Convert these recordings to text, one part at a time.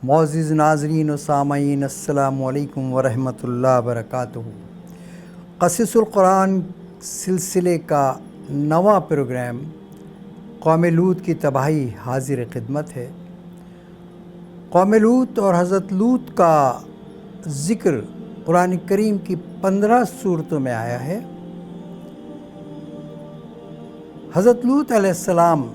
معزز ناظرین و سامعین، السلام علیکم ورحمۃ اللہ وبرکاتہ۔ قصص القرآن سلسلے کا نواں پروگرام قوم لوط کی تباہی حاضر خدمت ہے۔ قوم لوط اور حضرت لوط کا ذکر قرآن کریم کی 15 سورتوں میں آیا ہے۔ حضرت لوط علیہ السلام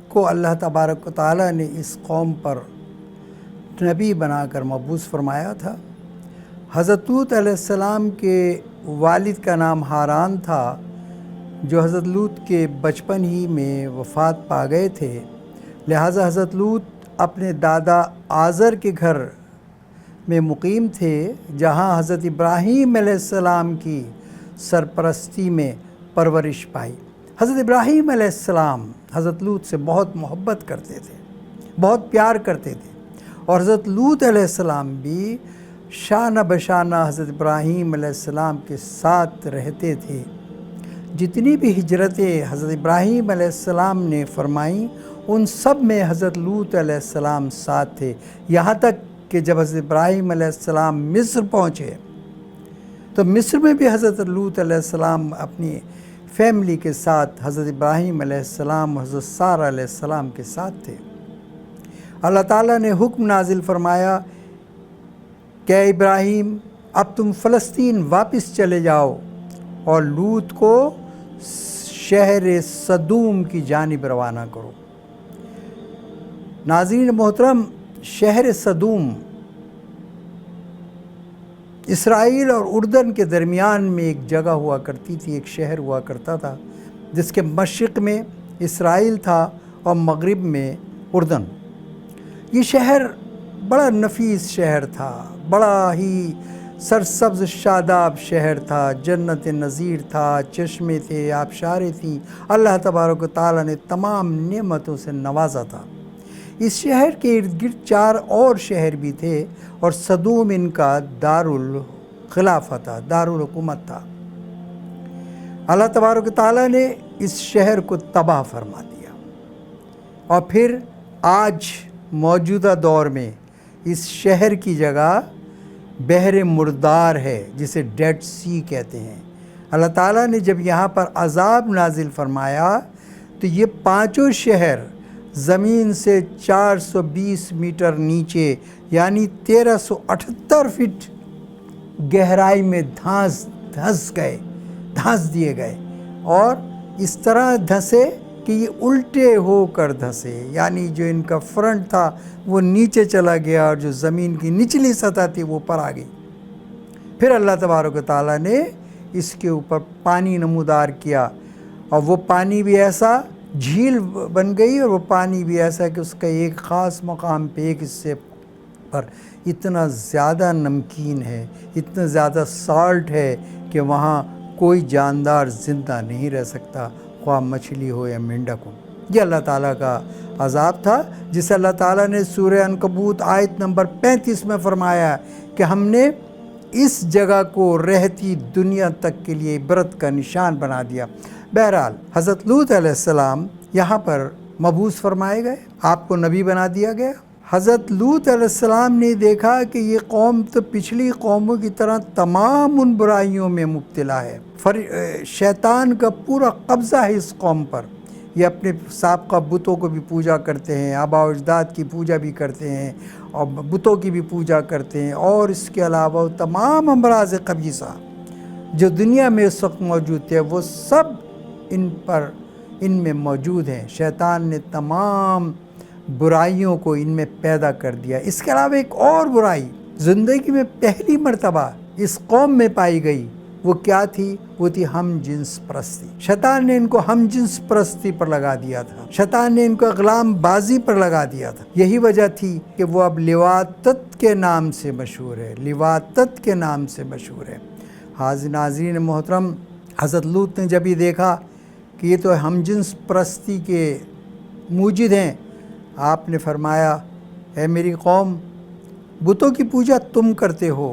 کو اللہ تبارک و تعالیٰ نے اس قوم پر نبی بنا کر مبعوث فرمایا تھا۔ حضرت لوط علیہ السلام کے والد کا نام ہاران تھا، جو حضرت لوط کے بچپن ہی میں وفات پا گئے تھے، لہٰذا حضرت لوط اپنے دادا آزر کے گھر میں مقیم تھے، جہاں حضرت ابراہیم علیہ السلام کی سرپرستی میں پرورش پائی۔ حضرت ابراہیم علیہ السلام حضرت لوط سے بہت محبت کرتے تھے، بہت پیار کرتے تھے، اور حضرت لوط علیہ السلام بھی شانہ بشانہ حضرت ابراہیم علیہ السلام کے ساتھ رہتے تھے۔ جتنی بھی ہجرتیں حضرت ابراہیم علیہ السلام نے فرمائیں، ان سب میں حضرت لوط علیہ السلام ساتھ تھے، یہاں تک کہ جب حضرت ابراہیم علیہ السلام مصر پہنچے تو مصر میں بھی حضرت لوط علیہ السلام اپنی فیملی کے ساتھ حضرت ابراہیم علیہ السلام، حضرت سارہ علیہ السلام کے ساتھ تھے۔ اللہ تعالیٰ نے حکم نازل فرمایا کہ اے ابراہیم، اب تم فلسطین واپس چلے جاؤ اور لوط کو شہر صدوم کی جانب روانہ کرو۔ ناظرین محترم، شہر صدوم اسرائیل اور اردن کے درمیان میں ایک جگہ ہوا کرتی تھی، ایک شہر ہوا کرتا تھا، جس کے مشرق میں اسرائیل تھا اور مغرب میں اردن۔ یہ شہر بڑا نفیس شہر تھا، بڑا ہی سرسبز شاداب شہر تھا، جنت نظیر تھا، چشمے تھے، آبشاریں تھیں، اللہ تبارک و تعالیٰ نے تمام نعمتوں سے نوازا تھا۔ اس شہر کے ارد گرد 4 اور شہر بھی تھے، اور صدوم ان کا دارالخلافہ تھا، دارالحکومت تھا۔ اللہ تبارک و تعالیٰ نے اس شہر کو تباہ فرما دیا، اور پھر آج موجودہ دور میں اس شہر کی جگہ بحر مردار ہے، جسے ڈیڈ سی کہتے ہیں۔ اللہ تعالیٰ نے جب یہاں پر عذاب نازل فرمایا تو یہ 5 شہر زمین سے 420 میٹر نیچے، یعنی 1378 فٹ گہرائی میں دھانس دیے گئے، اور اس طرح دھنسے کہ یہ الٹے ہو کر دھنسے، یعنی جو ان کا فرنٹ تھا وہ نیچے چلا گیا اور جو زمین کی نچلی سطح تھی وہ اوپر آ گئی۔ پھر اللہ تبارک و تعالیٰ نے اس کے اوپر پانی نمودار کیا، اور وہ پانی بھی ایسا جھیل بن گئی، اور وہ پانی بھی ایسا کہ اس کا ایک خاص مقام پہ ایک حصے پر اتنا زیادہ نمکین ہے، اتنا زیادہ سالٹ ہے کہ وہاں کوئی جاندار زندہ نہیں رہ سکتا، خواہ مچھلی ہو یا مینڈک ہو۔ یہ اللہ تعالیٰ کا عذاب تھا، جسے اللہ تعالیٰ نے سورہ عنکبوت آیت نمبر 35 میں فرمایا کہ ہم نے اس جگہ کو رہتی دنیا تک کے لیے عبرت کا نشان بنا دیا۔ بہرحال حضرت لوط علیہ السلام یہاں پر مبعوث فرمائے گئے، آپ کو نبی بنا دیا گیا۔ حضرت لوط علیہ السلام نے دیکھا کہ یہ قوم تو پچھلی قوموں کی طرح تمام ان برائیوں میں مبتلا ہے، شیطان کا پورا قبضہ ہے اس قوم پر۔ یہ اپنے سابقہ بتوں کو بھی پوجا کرتے ہیں، آباء و اجداد کی پوجا بھی کرتے ہیں، اور بتوں کی بھی پوجا کرتے ہیں، اور اس کے علاوہ تمام امراض خبیثہ جو دنیا میں اس وقت موجود تھے وہ سب ان میں موجود ہیں۔ شیطان نے تمام برائیوں کو ان میں پیدا کر دیا۔ اس کے علاوہ ایک اور برائی زندگی میں پہلی مرتبہ اس قوم میں پائی گئی، وہ کیا تھی؟ وہ تھی ہم جنس پرستی۔ شیطان نے ان کو ہم جنس پرستی پر لگا دیا تھا، شیطان نے ان کو غلام بازی پر لگا دیا تھا۔ یہی وجہ تھی کہ وہ اب لواطت کے نام سے مشہور ہے، لواطت کے نام سے مشہور ہے۔ حاضر ناظرین محترم، حضرت لوط نے جب یہ دیکھا کہ یہ تو ہم جنس پرستی کے موجد ہیں، آپ نے فرمایا اے میری قوم، بتوں کی پوجا تم کرتے ہو،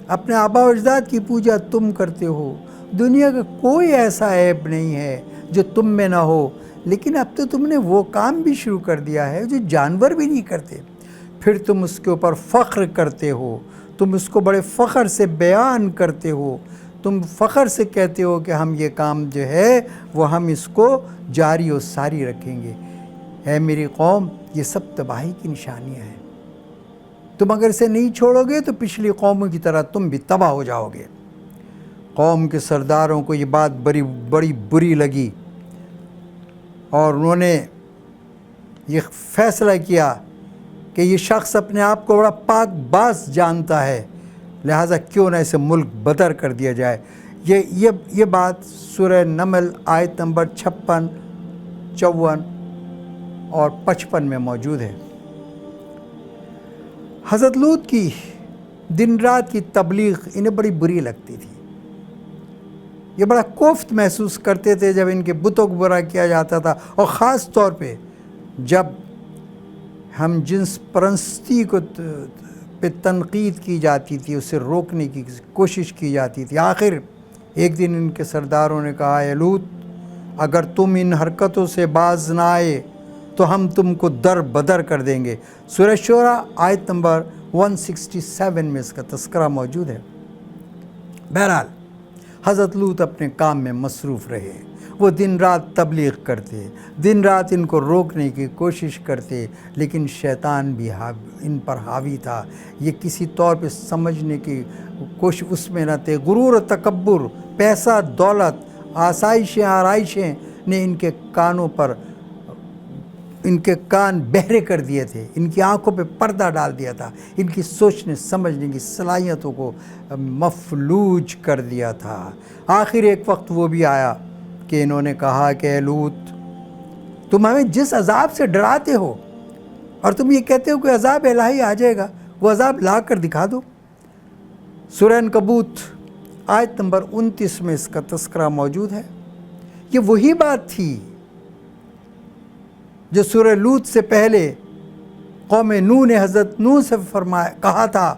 اپنے آباء و اجداد کی پوجا تم کرتے ہو، دنیا کا کوئی ایسا عیب نہیں ہے جو تم میں نہ ہو، لیکن اب تو تم نے وہ کام بھی شروع کر دیا ہے جو جانور بھی نہیں کرتے، پھر تم اس کے اوپر فخر کرتے ہو، تم اس کو بڑے فخر سے بیان کرتے ہو، تم فخر سے کہتے ہو کہ ہم یہ کام جو ہے وہ ہم اس کو جاری و ساری رکھیں گے۔ اے میری قوم، یہ سب تباہی کی نشانیاں ہیں۔ تم اگر اسے نہیں چھوڑو گے تو پچھلی قوموں کی طرح تم بھی تباہ ہو جاؤ گے۔ قوم کے سرداروں کو یہ بات بڑی بری لگی، اور انہوں نے یہ فیصلہ کیا کہ یہ شخص اپنے آپ کو بڑا پاک باز جانتا ہے، لہٰذا کیوں نہ اسے ملک بدر کر دیا جائے۔ یہ بات سورہ نمل آیت نمبر 56، 54 اور 55 میں موجود ہے۔ حضرت لوط کی دن رات کی تبلیغ انہیں بڑی بری لگتی تھی۔ یہ بڑا کوفت محسوس کرتے تھے جب ان کے بتوں کو برا کیا جاتا تھا، اور خاص طور پہ جب ہم جنس پرستی کو پہ تنقید کی جاتی تھی، اسے روکنے کی کوشش کی جاتی تھی۔ آخر ایک دن ان کے سرداروں نے کہا، اے لوط، اگر تم ان حرکتوں سے باز نہ آئے تو ہم تم کو در بدر کر دیں گے۔ سورہ شعراء آیت نمبر 167 میں اس کا تذکرہ موجود ہے۔ بہرحال حضرت لوط اپنے کام میں مصروف رہے، وہ دن رات تبلیغ کرتے، دن رات ان کو روکنے کی کوشش کرتے، لیکن شیطان بھی ان پر حاوی تھا۔ یہ کسی طور پہ سمجھنے کی کوشش اس میں نہ تھے۔ غرور و تکبر، پیسہ، دولت، آسائشیں، آرائشیں نے ان کے کان بہرے کر دیے تھے، ان کی آنکھوں پہ پردہ ڈال دیا تھا، ان کی سوچنے سمجھنے کی صلاحیتوں کو مفلوج کر دیا تھا۔ آخر ایک وقت وہ بھی آیا کہ انہوں نے کہا کہ اے لوط، تم ہمیں جس عذاب سے ڈراتے ہو اور تم یہ کہتے ہو کہ عذاب الہی آ جائے گا، وہ عذاب لا کر دکھا دو۔ سورہ عنکبوت آیت نمبر 29 میں اس کا تذکرہ موجود ہے۔ یہ وہی بات تھی جو سورہ لوط سے پہلے قوم نوح نے حضرت نوح سے کہا تھا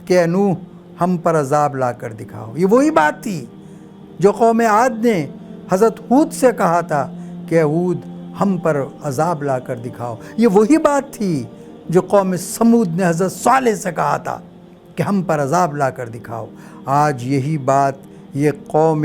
کہ اے نوح، ہم پر عذاب لا کر دکھاؤ۔ یہ وہی بات تھی جو قوم عاد نے حضرت ہود سے کہا تھا کہ اے ہود، ہم پر عذاب لا کر دکھاؤ۔ یہ وہی بات تھی جو قوم سمود نے حضرت صالح سے کہا تھا کہ ہم پر عذاب لا کر دکھاؤ۔ آج یہی بات یہ قوم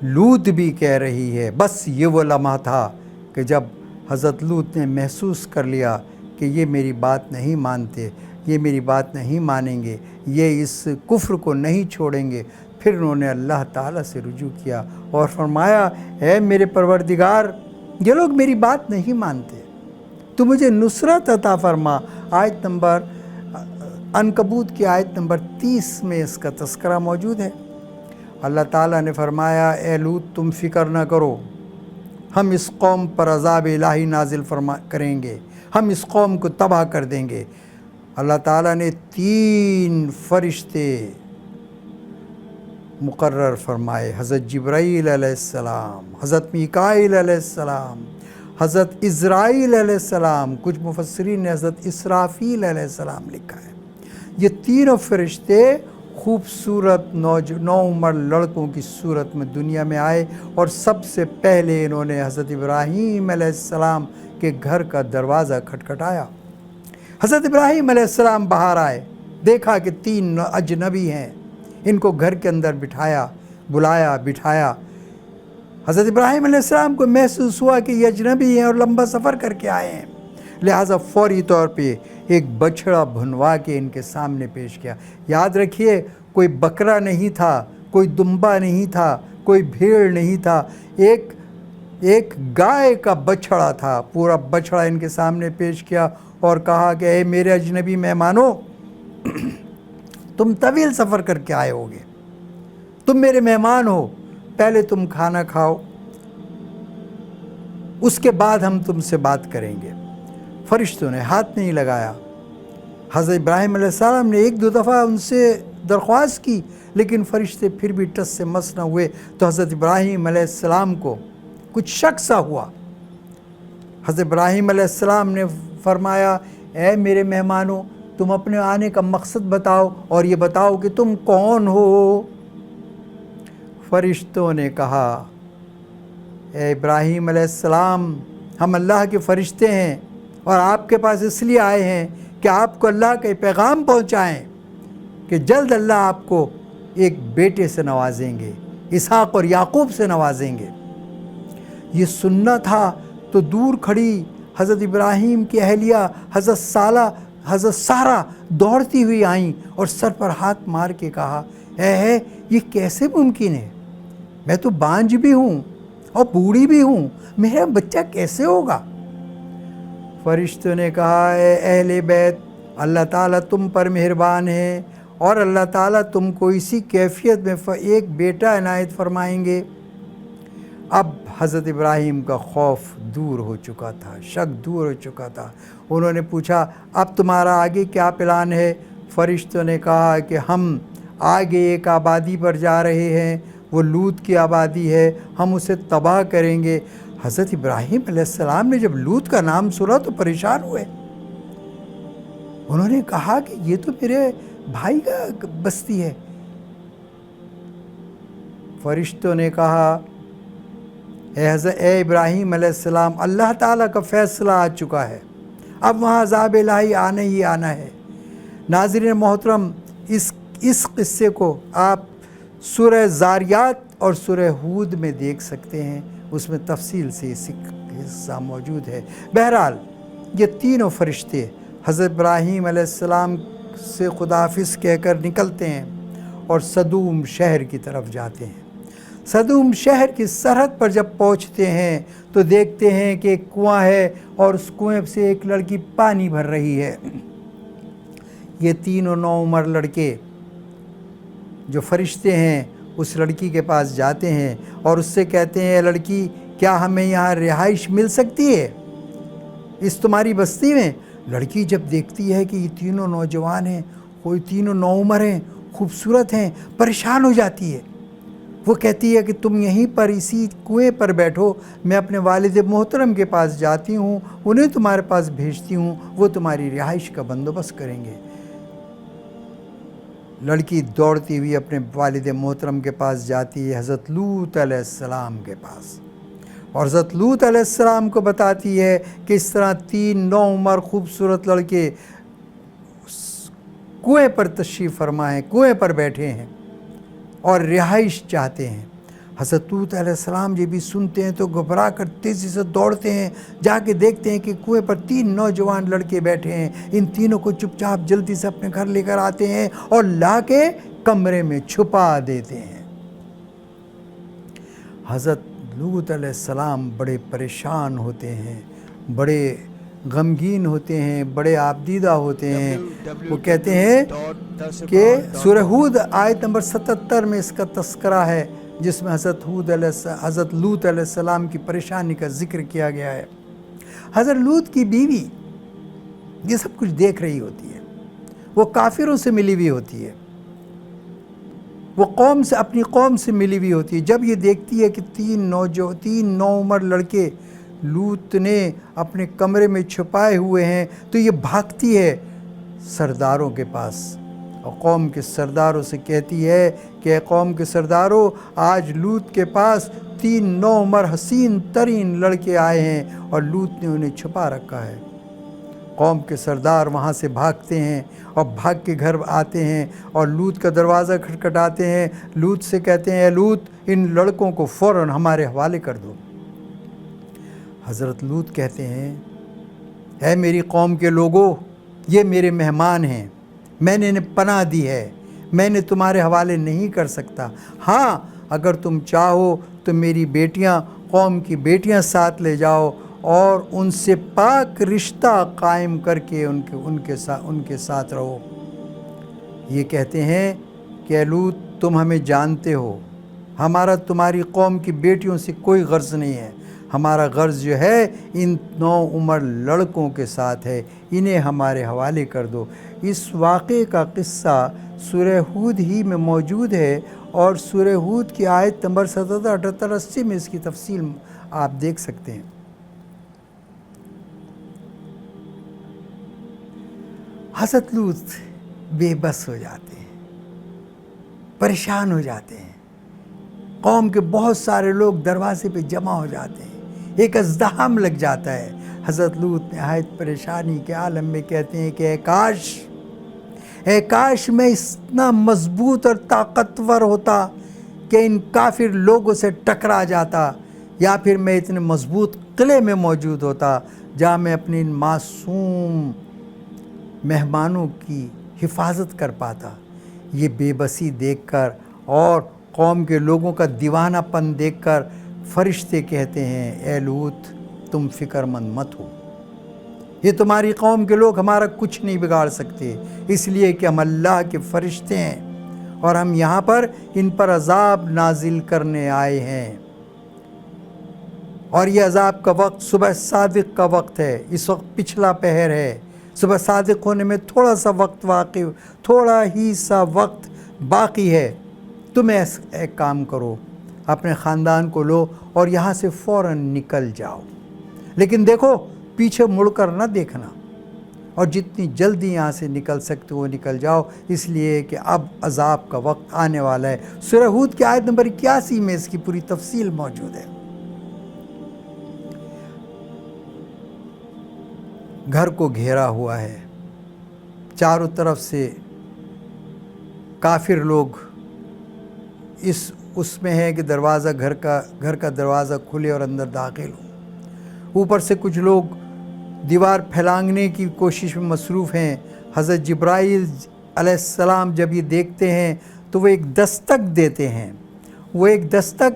لوط بھی کہہ رہی ہے۔ بس یہ وہ لمحہ تھا کہ جب حضرت لوط نے محسوس کر لیا کہ یہ میری بات نہیں مانتے، یہ میری بات نہیں مانیں گے، یہ اس کفر کو نہیں چھوڑیں گے، پھر انہوں نے اللہ تعالیٰ سے رجوع کیا اور فرمایا، اے میرے پروردگار، یہ لوگ میری بات نہیں مانتے، تو مجھے نصرت عطا فرما۔ آیت نمبر عنکبوت کی آیت نمبر 30 میں اس کا تذکرہ موجود ہے۔ اللہ تعالیٰ نے فرمایا، اے لوط، تم فکر نہ کرو، ہم اس قوم پر عذاب الہی نازل کریں گے، ہم اس قوم کو تباہ کر دیں گے۔ اللہ تعالیٰ نے 3 فرشتے مقرر فرمائے، حضرت جبرائیل علیہ السلام، حضرت میکائیل علیہ السلام، حضرت اسرائیل علیہ السلام، کچھ مفسرین نے حضرت اسرافیل علیہ السلام لکھا ہے۔ یہ تینوں فرشتے خوبصورت نوعمر لڑکوں کی صورت میں دنیا میں آئے، اور سب سے پہلے انہوں نے حضرت ابراہیم علیہ السلام کے گھر کا دروازہ کھٹکھٹایا۔ حضرت ابراہیم علیہ السلام باہر آئے، دیکھا کہ 3 اجنبی ہیں، ان کو گھر کے اندر بلایا بٹھایا۔ حضرت ابراہیم علیہ السلام کو محسوس ہوا کہ یہ اجنبی ہیں اور لمبا سفر کر کے آئے ہیں، لہٰذا فوری طور پہ ایک بچھڑا بھنوا کے ان کے سامنے پیش کیا۔ یاد رکھیے، کوئی بکرا نہیں تھا، کوئی دمبا نہیں تھا، کوئی بھیڑ نہیں تھا، ایک گائے کا بچھڑا تھا۔ پورا بچھڑا ان کے سامنے پیش کیا اور کہا کہ اے میرے اجنبی مہمانوں، تم طویل سفر کر کے آئے ہوگے، تم میرے مہمان ہو، پہلے تم کھانا کھاؤ، اس کے بعد ہم تم سے بات کریں گے۔ فرشتوں نے ہاتھ نہیں لگایا۔ حضرت ابراہیم علیہ السلام نے 1-2 دفعہ ان سے درخواست کی، لیکن فرشتے پھر بھی ٹس سے مس نہ ہوئے، تو حضرت ابراہیم علیہ السلام کو کچھ شک سا ہوا۔ حضرت ابراہیم علیہ السلام نے فرمایا، اے میرے مہمانوں، تم اپنے آنے کا مقصد بتاؤ اور یہ بتاؤ کہ تم کون ہو۔ فرشتوں نے کہا، اے ابراہیم علیہ السلام، ہم اللہ کے فرشتے ہیں اور آپ کے پاس اس لیے آئے ہیں کہ آپ کو اللہ کا پیغام پہنچائیں کہ جلد اللہ آپ کو ایک بیٹے سے نوازیں گے، اسحاق اور یعقوب سے نوازیں گے۔ یہ سننا تھا تو دور کھڑی حضرت ابراہیم کی اہلیہ حضرت سارہ دوڑتی ہوئی آئیں اور سر پر ہاتھ مار کے کہا، اے یہ کیسے ممکن ہے؟ میں تو بانجھ بھی ہوں اور بوڑھی بھی ہوں، میرا بچہ کیسے ہوگا؟ فرشتوں نے کہا، اے اہل بیت، اللہ تعالیٰ تم پر مہربان ہے اور اللہ تعالیٰ تم کو اسی کیفیت میں ایک بیٹا عنایت فرمائیں گے۔ اب حضرت ابراہیم کا خوف دور ہو چکا تھا، شک دور ہو چکا تھا۔ انہوں نے پوچھا، اب تمہارا آگے کیا پلان ہے؟ فرشتوں نے کہا کہ ہم آگے ایک آبادی پر جا رہے ہیں، وہ لوط کی آبادی ہے، ہم اسے تباہ کریں گے۔ حضرت ابراہیم علیہ السلام نے جب لوط کا نام سنا تو پریشان ہوئے۔ انہوں نے کہا کہ یہ تو میرے بھائی کا بستی ہے۔ فرشتوں نے کہا، اے ابراہیم علیہ السلام، اللہ تعالیٰ کا فیصلہ آ چکا ہے، اب وہاں عذاب الہی آنا ہی آنا ہے۔ ناظرین محترم، اس قصے کو آپ سورہ زاریات اور سورہ ہود میں دیکھ سکتے ہیں، اس میں تفصیل سے حصہ موجود ہے۔ بہرحال یہ تینوں فرشتے حضرت ابراہیم علیہ السلام سے خداحافظ کہہ کر نکلتے ہیں اور سدوم شہر کی طرف جاتے ہیں۔ سدوم شہر کی سرحد پر جب پہنچتے ہیں تو دیکھتے ہیں کہ ایک کنواں ہے اور اس کنویں سے ایک لڑکی پانی بھر رہی ہے۔ یہ تینوں نوعمر لڑکے جو فرشتے ہیں اس لڑکی کے پاس جاتے ہیں اور اس سے کہتے ہیں، اے لڑکی، کیا ہمیں یہاں رہائش مل سکتی ہے اس تمہاری بستی میں؟ لڑکی جب دیکھتی ہے کہ یہ تینوں نوجوان ہیں، کوئی تینوں نوعمر ہیں، خوبصورت ہیں، پریشان ہو جاتی ہے۔ وہ کہتی ہے کہ تم یہیں پر اسی کنویں پر بیٹھو، میں اپنے والد محترم کے پاس جاتی ہوں، انہیں تمہارے پاس بھیجتی ہوں، وہ تمہاری رہائش کا بندوبست کریں گے۔ لڑکی دوڑتی ہوئی اپنے والد محترم کے پاس جاتی ہے، حضرت لوط علیہ السلام کے پاس، اور حضرت لوط علیہ السلام کو بتاتی ہے کہ اس طرح تین نوعمر خوبصورت لڑکے کنویں پر تشریف فرما ہیں، کنویں پر بیٹھے ہیں اور رہائش چاہتے ہیں۔ حضرت لوط علیہ السلام یہ بھی سنتے ہیں تو گھبرا کر تیزی سے دوڑتے ہیں، جا کے دیکھتے ہیں کہ کنویں پر تین نوجوان لڑکے بیٹھے ہیں۔ ان تینوں کو چپ چاپ جلدی سے اپنے گھر لے کر آتے ہیں اور لا کے کمرے میں چھپا دیتے ہیں۔ حضرت لوط علیہ السلام بڑے پریشان ہوتے ہیں، بڑے غمگین ہوتے ہیں، بڑے آبدیدہ ہوتے ہیں۔ وہ کہتے ہیں کہ سورہ ہود آیت نمبر 77 میں اس کا تذکرہ ہے، جس میں حضرت لوط علیہ السلام کی پریشانی کا ذکر کیا گیا ہے۔ حضرت لوط کی بیوی یہ سب کچھ دیکھ رہی ہوتی ہے، وہ کافروں سے ملی ہوئی ہوتی ہے، وہ اپنی قوم سے ملی ہوئی ہوتی ہے۔ جب یہ دیکھتی ہے کہ تین نوعمر لڑکے لوط نے اپنے کمرے میں چھپائے ہوئے ہیں تو یہ بھاگتی ہے سرداروں کے پاس اور قوم کے سرداروں سے کہتی ہے کہ اے قوم کے سرداروں، آج لوط کے پاس تین نوعمر حسین ترین لڑکے آئے ہیں اور لوط نے انہیں چھپا رکھا ہے۔ قوم کے سردار وہاں سے بھاگتے ہیں اور بھاگ کے گھر آتے ہیں اور لوط کا دروازہ کھٹکھٹاتے ہیں۔ لوط سے کہتے ہیں، اے لوط، ان لڑکوں کو فوراً ہمارے حوالے کر دو۔ حضرت لوط کہتے ہیں، اے میری قوم کے لوگوں، یہ میرے مہمان ہیں، میں نے انہیں پناہ دی ہے، میں انہیں تمہارے حوالے نہیں کر سکتا۔ ہاں، اگر تم چاہو تو میری بیٹیاں، قوم کی بیٹیاں ساتھ لے جاؤ اور ان سے پاک رشتہ قائم کر کے ان کے ساتھ رہو۔ یہ کہتے ہیں کہ اے لوط، تم ہمیں جانتے ہو، ہمارا تمہاری قوم کی بیٹیوں سے کوئی غرض نہیں ہے، ہمارا غرض جو ہے ان نوعمر لڑکوں کے ساتھ ہے، انہیں ہمارے حوالے کر دو۔ اس واقعے کا قصہ سورہ ہود ہی میں موجود ہے اور سورہ ہود کی آیت نمبر 77، 78، 80 میں اس کی تفصیل آپ دیکھ سکتے ہیں۔ حضرت لوط بے بس ہو جاتے ہیں، پریشان ہو جاتے ہیں قوم کے بہت سارے لوگ دروازے پہ جمع ہو جاتے ہیں، ایک ازدحام لگ جاتا ہے۔ حضرت لوط نہایت پریشانی کے عالم میں کہتے ہیں کہ اے کاش میں اتنا مضبوط اور طاقتور ہوتا کہ ان کافر لوگوں سے ٹکرا جاتا، یا پھر میں اتنے مضبوط قلعے میں موجود ہوتا جہاں میں اپنے ان معصوم مہمانوں کی حفاظت کر پاتا۔ یہ بے بسی دیکھ کر اور قوم کے لوگوں کا دیوانہ پن دیکھ کر فرشتے کہتے ہیں اے لوط تم فکر مند مت ہو، یہ تمہاری قوم کے لوگ ہمارا کچھ نہیں بگاڑ سکتے، اس لیے کہ ہم اللہ کے فرشتے ہیں اور ہم یہاں پر ان پر عذاب نازل کرنے آئے ہیں۔ اور یہ عذاب کا وقت صبح صادق کا وقت ہے، اس وقت پچھلا پہر ہے، صبح صادق ہونے میں تھوڑا ہی سا وقت باقی ہے۔ تم ایک کام کرو، اپنے خاندان کو لو اور یہاں سے فوراً نکل جاؤ، لیکن دیکھو پیچھے مڑ کر نہ دیکھنا، اور جتنی جلدی یہاں سے نکل سکتے ہو نکل جاؤ، اس لیے کہ اب عذاب کا وقت آنے والا ہے۔ سورہ ہود کی آیت نمبر 81 میں اس کی پوری تفصیل موجود ہے۔ گھر کو گھیرا ہوا ہے، چاروں طرف سے کافر لوگ اس میں ہے کہ گھر کا دروازہ کھلے اور اندر داخل ہو۔ اوپر سے کچھ لوگ دیوار پھیلانگنے کی کوشش میں مصروف ہیں۔ حضرت جبرائیل علیہ السلام جب یہ دیکھتے ہیں تو وہ ایک دستک دیتے ہیں۔ وہ ایک دستک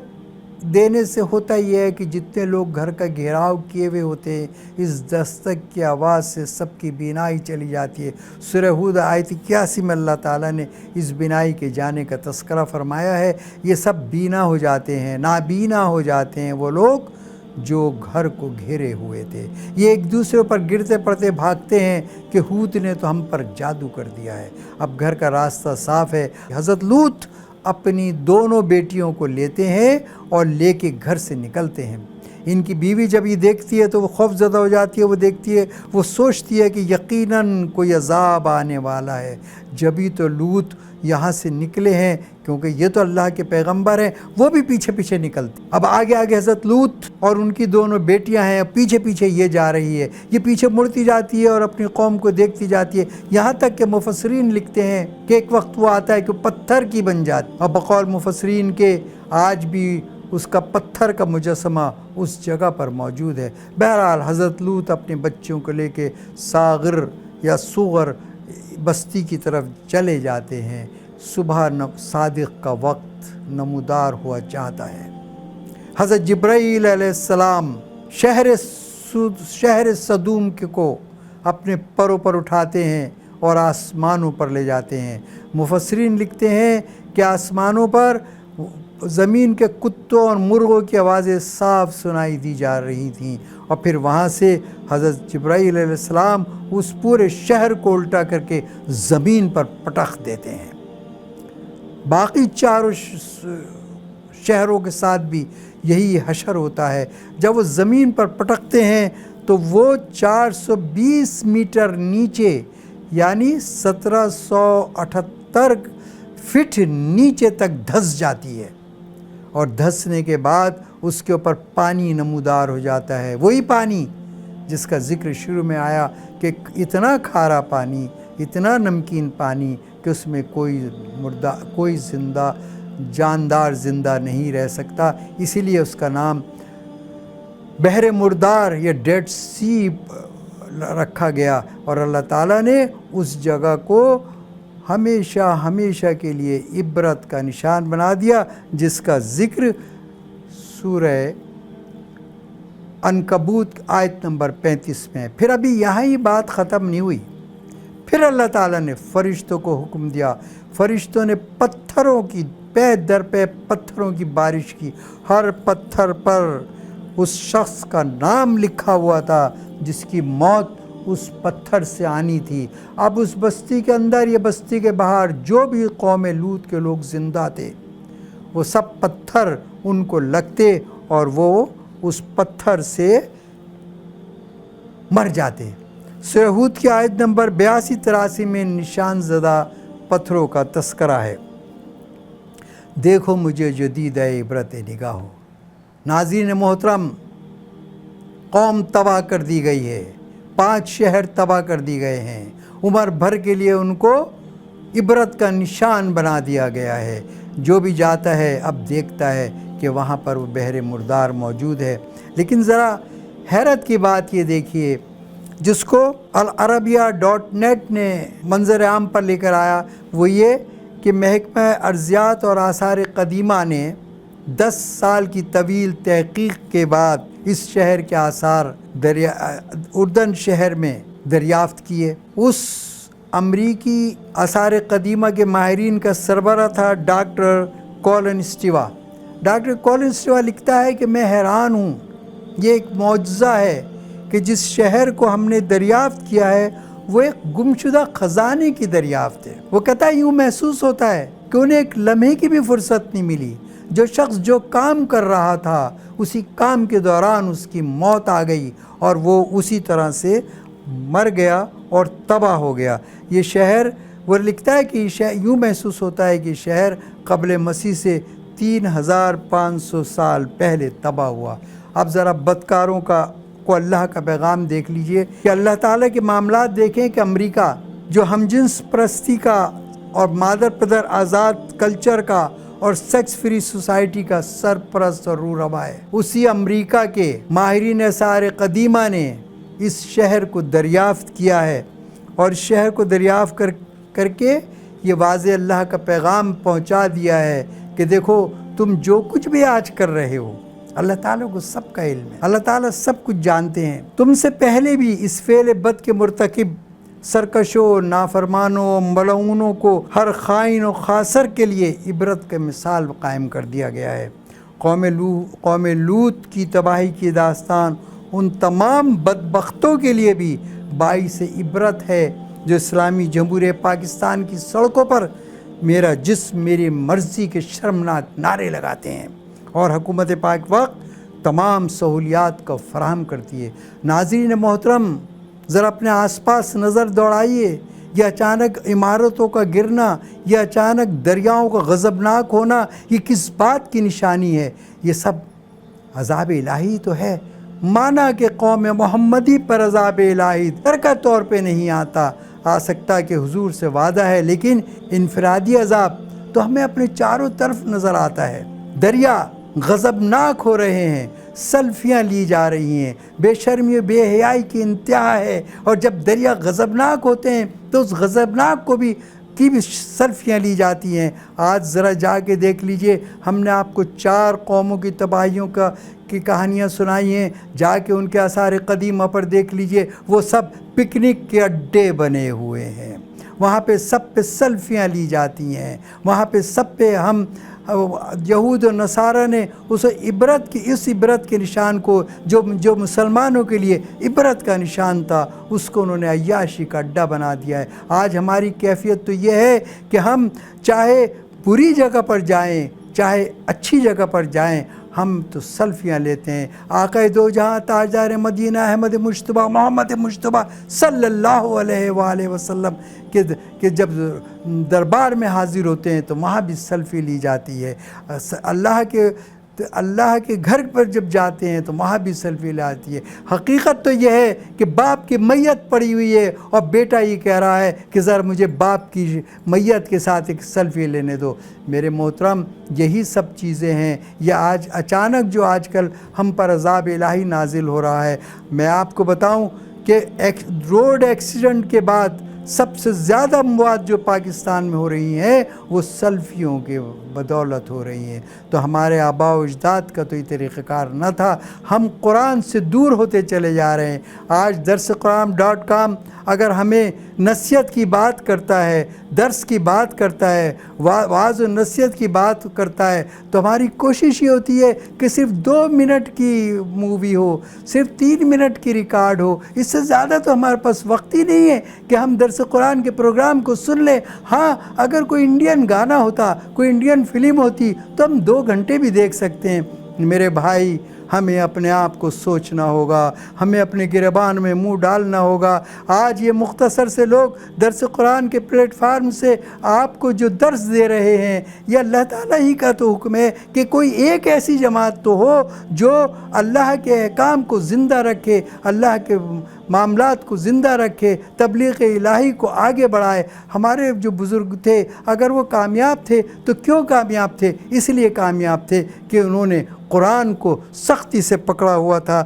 دینے سے ہوتا یہ ہے کہ جتنے لوگ گھر کا گھیراؤ کیے ہوئے ہوتے ہیں، اس دستک کی آواز سے سب کی بینائی چلی جاتی ہے۔ سورہ ہود آیت 81 میں اللہ تعالیٰ نے اس بینائی کے جانے کا تذکرہ فرمایا ہے۔ یہ سب بینا ہو جاتے ہیں، نابینا ہو جاتے ہیں وہ لوگ جو گھر کو گھیرے ہوئے تھے۔ یہ ایک دوسرے پر گرتے پڑتے بھاگتے ہیں کہ ہود نے تو ہم پر جادو کر دیا ہے، اب گھر کا راستہ صاف ہے۔ حضرت لوط اپنی دونوں بیٹیوں کو لیتے ہیں اور لے کے گھر سے نکلتے ہیں۔ ان کی بیوی جب یہ دیکھتی ہے تو وہ خوف زدہ ہو جاتی ہے، وہ دیکھتی ہے، وہ سوچتی ہے کہ یقیناً کوئی عذاب آنے والا ہے، جبھی تو لوط یہاں سے نکلے ہیں، کیونکہ یہ تو اللہ کے پیغمبر ہیں۔ وہ بھی پیچھے پیچھے نکلتے، اب آگے حضرت لوط اور ان کی دونوں بیٹیاں ہیں، پیچھے پیچھے یہ جا رہی ہے، یہ پیچھے مڑتی جاتی ہے اور اپنی قوم کو دیکھتی جاتی ہے، یہاں تک کہ مفسرین لکھتے ہیں کہ ایک وقت وہ آتا ہے کہ پتھر کی بن جاتی، اور بقول مفسرین کے آج بھی اس کا پتھر کا مجسمہ اس جگہ پر موجود ہے۔ بہرحال حضرت لوط اپنے بچوں کو لے کے صاغر یا صغر بستی کی طرف چلے جاتے ہیں۔ صبح صادق کا وقت نمودار ہوا چاہتا ہے۔ حضرت جبرائیل علیہ السلام شہر صدوم کو اپنے پروں پر اٹھاتے ہیں اور آسمانوں پر لے جاتے ہیں۔ مفسرین لکھتے ہیں کہ آسمانوں پر زمین کے کتوں اور مرغوں کی آوازیں صاف سنائی دی جا رہی تھیں، اور پھر وہاں سے حضرت جبرائیل علیہ السلام اس پورے شہر کو الٹا کر کے زمین پر پٹخ دیتے ہیں۔ باقی چاروں شہروں کے ساتھ بھی یہی حشر ہوتا ہے۔ جب وہ زمین پر پٹکتے ہیں تو وہ 420 میٹر نیچے یعنی 1778 فٹ نیچے تک دھس جاتی ہے، اور دھسنے کے بعد اس کے اوپر پانی نمودار ہو جاتا ہے، وہی پانی جس کا ذکر شروع میں آیا کہ اتنا کھارا پانی، اتنا نمکین پانی کہ اس میں کوئی جاندار زندہ نہیں رہ سکتا، اسی لیے اس کا نام بحر مردار یا ڈیڈ سی رکھا گیا، اور اللہ تعالیٰ نے اس جگہ کو ہمیشہ کے لیے عبرت کا نشان بنا دیا، جس کا ذکر سورہ عنکبوت آیت نمبر 35 میں ہے۔ پھر ابھی یہاں ہی بات ختم نہیں ہوئی، پھر اللہ تعالیٰ نے فرشتوں کو حکم دیا، فرشتوں نے پتھروں کی پے در پے پتھروں کی بارش کی، ہر پتھر پر اس شخص کا نام لکھا ہوا تھا جس کی موت اس پتھر سے آنی تھی۔ اب اس بستی کے اندر یا بستی کے باہر جو بھی قوم لوط کے لوگ زندہ تھے، وہ سب پتھر ان کو لگتے اور وہ اس پتھر سے مر جاتے۔ سورہ ہود کی آیت نمبر 82-83 میں نشان زدہ پتھروں کا تذکرہ ہے۔ دیکھو مجھے جو دیدہ عبرت نگاہ ہو۔ ناظرین محترم، قوم تباہ کر دی گئی ہے، 5 شہر تباہ کر دی گئے ہیں، عمر بھر کے لیے ان کو عبرت کا نشان بنا دیا گیا ہے۔ جو بھی جاتا ہے اب دیکھتا ہے کہ وہاں پر وہ بحر مردار موجود ہے۔ لیکن ذرا حیرت کی بات یہ دیکھیے، جس کو العربیہ.net نے منظر عام پر لے کر آیا، وہ یہ کہ محکمہ ارضیات اور آثار قدیمہ نے 10 سال کی طویل تحقیق کے بعد اس شہر کے آثار اردن شہر میں دریافت کیے۔ اس امریکی آثار قدیمہ کے ماہرین کا سربراہ تھا ڈاکٹر کولن اسٹیوا۔ ڈاکٹر کولن اسٹیوا لکھتا ہے کہ میں حیران ہوں، یہ ایک معجزہ ہے کہ جس شہر کو ہم نے دریافت کیا ہے وہ ایک گمشدہ خزانے کی دریافت ہے۔ وہ کہتا ہے یوں محسوس ہوتا ہے کہ انہیں ایک لمحے کی بھی فرصت نہیں ملی۔ جو شخص جو کام کر رہا تھا اسی کام کے دوران اس کی موت آ گئی اور وہ اسی طرح سے مر گیا اور تباہ ہو گیا۔ یہ شہر، وہ لکھتا ہے کہ یوں محسوس ہوتا ہے کہ شہر قبل مسیح سے 3500 سال پہلے تباہ ہوا۔ اب ذرا بدکاروں کو اللہ کا پیغام دیکھ لیجئے کہ اللہ تعالیٰ کے معاملات دیکھیں کہ امریکہ جو ہم جنس پرستی کا اور مادر پدر آزاد کلچر کا اور سیکس فری سوسائٹی کا سرپرست اور رہنما ہے، اسی امریکہ کے ماہرین آثار قدیمہ نے اس شہر کو دریافت کیا ہے، اور اس شہر کو دریافت کر کے یہ واضح اللہ کا پیغام پہنچا دیا ہے کہ دیکھو تم جو کچھ بھی آج کر رہے ہو، اللہ تعالیٰ کو سب کا علم ہے، اللہ تعالیٰ سب کچھ جانتے ہیں۔ تم سے پہلے بھی اس فعل بد کے مرتکب سرکشوں، نافرمانوں، ملعونوں کو ہر خائن و خاسر کے لیے عبرت کا مثال قائم کر دیا گیا ہے۔ قوم لوط کی تباہی کی داستان ان تمام بدبختوں کے لیے بھی باعث عبرت ہے جو اسلامی جمہوریہ پاکستان کی سڑکوں پر میرا جسم میری مرضی کے شرمناک نعرے لگاتے ہیں، اور حکومت پاک وقت تمام سہولیات کو فراہم کرتی ہے۔ ناظرین محترم، ذرا اپنے آس پاس نظر دوڑائیے، یہ اچانک عمارتوں کا گرنا، یہ اچانک دریاؤں کا غضبناک ہونا، یہ کس بات کی نشانی ہے؟ یہ سب عذاب الہی تو ہے۔ مانا کہ قوم محمدی پر عذاب الہی ترکہ طور پہ نہیں آ سکتا کہ حضور سے وعدہ ہے، لیکن انفرادی عذاب تو ہمیں اپنے چاروں طرف نظر آتا ہے۔ دریا غضبناک ہو رہے ہیں، سیلفیاں لی جا رہی ہیں، بے شرمی و بے حیائی کی انتہا ہے، اور جب دریا غضبناک ہوتے ہیں تو اس غضبناک کی بھی سیلفیاں لی جاتی ہیں۔ آج ذرا جا کے دیکھ لیجئے، ہم نے آپ کو 4 قوموں کی تباہیوں کی کہانیاں سنائی ہیں، جا کے ان کے آثار قدیمہ پر دیکھ لیجئے، وہ سب پکنک کے اڈے بنے ہوئے ہیں۔ وہاں پہ سب پہ سیلفیاں لی جاتی ہیں، وہاں پہ سب پہ ہم یہود و نصارہ نے اس عبرت کے نشان کو جو مسلمانوں کے لیے عبرت کا نشان تھا، اس کو انہوں نے عیاشی کا اڈا بنا دیا ہے۔ آج ہماری کیفیت تو یہ ہے کہ ہم چاہے بری جگہ پر جائیں چاہے اچھی جگہ پر جائیں، ہم تو سیلفیاں لیتے ہیں۔ آقا دو جہاں تاجدار مدینہ احمد مجتبیٰ محمد مجتبیٰ صلی اللہ علیہ وآلہ وسلم کہ جب دربار میں حاضر ہوتے ہیں تو وہاں بھی سیلفی لی جاتی ہے۔ اللہ کے گھر پر جب جاتے ہیں تو وہاں بھی سیلفی لاتی ہے۔ حقیقت تو یہ ہے کہ باپ کی میت پڑی ہوئی ہے اور بیٹا یہ کہہ رہا ہے کہ ذرا مجھے باپ کی میت کے ساتھ ایک سیلفی لینے دو۔ میرے محترم، یہی سب چیزیں ہیں۔ یہ آج اچانک جو آج کل ہم پر عذاب الہی نازل ہو رہا ہے، میں آپ کو بتاؤں کہ روڈ ایکسیڈنٹ کے بعد سب سے زیادہ مواد جو پاکستان میں ہو رہی ہیں وہ سیلفیوں کے بدولت ہو رہی ہیں۔ تو ہمارے آباء و اجداد کا تو یہ طریقہ کار نہ تھا۔ ہم قرآن سے دور ہوتے چلے جا رہے ہیں۔ آج درسقرآن.com اگر ہمیں نصیحت کی بات کرتا ہے، درس کی بات کرتا ہے، واعظ و نصیحت کی بات کرتا ہے، تو ہماری کوشش یہ ہوتی ہے کہ صرف 2 منٹ کی مووی ہو، صرف 3 منٹ کی ریکارڈ ہو۔ اس سے زیادہ تو ہمارے پاس وقت ہی نہیں ہے کہ ہم درس قرآن کے پروگرام کو سن لیں۔ ہاں، اگر کوئی انڈین گانا ہوتا، کوئی انڈین فلم ہوتی تو ہم 2 گھنٹے بھی دیکھ سکتے ہیں۔ میرے بھائی، ہمیں اپنے آپ کو سوچنا ہوگا، ہمیں اپنے گریبان میں منہ ڈالنا ہوگا۔ آج یہ مختصر سے لوگ درس قرآن کے پلیٹ فارم سے آپ کو جو درس دے رہے ہیں، یہ اللہ تعالیٰ ہی کا تو حکم ہے کہ کوئی ایک ایسی جماعت تو ہو جو اللہ کے احکام کو زندہ رکھے، اللہ کے معاملات کو زندہ رکھے، تبلیغ الہی کو آگے بڑھائے۔ ہمارے جو بزرگ تھے اگر وہ کامیاب تھے تو کیوں کامیاب تھے؟ اس لیے کامیاب تھے کہ انہوں نے قرآن کو سختی سے پکڑا ہوا تھا۔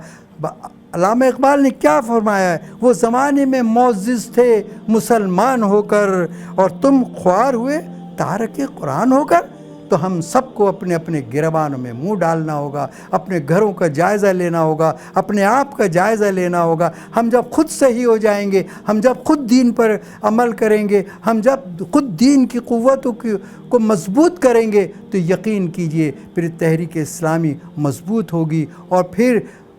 علامہ اقبال نے کیا فرمایا ہے؟ وہ زمانے میں معزز تھے مسلمان ہو کر، اور تم خوار ہوئے تارک قرآن ہو کر۔ تو ہم سب کو اپنے اپنے گریبانوں میں منہ ڈالنا ہوگا، اپنے گھروں کا جائزہ لینا ہوگا، اپنے آپ کا جائزہ لینا ہوگا۔ ہم جب خود صحیح ہو جائیں گے، ہم جب خود دین پر عمل کریں گے، ہم جب خود دین کی قوتوں کو مضبوط کریں گے، تو یقین کیجئے پھر تحریک اسلامی مضبوط ہوگی، اور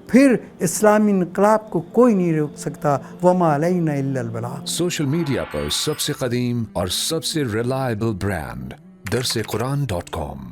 پھر اسلامی انقلاب کو کوئی نہیں روک سکتا۔ وما علینا الا البلاغ۔ سوشل میڈیا پر سب سے قدیم اور سب سے ریلائبل برانڈ درسقرآن.com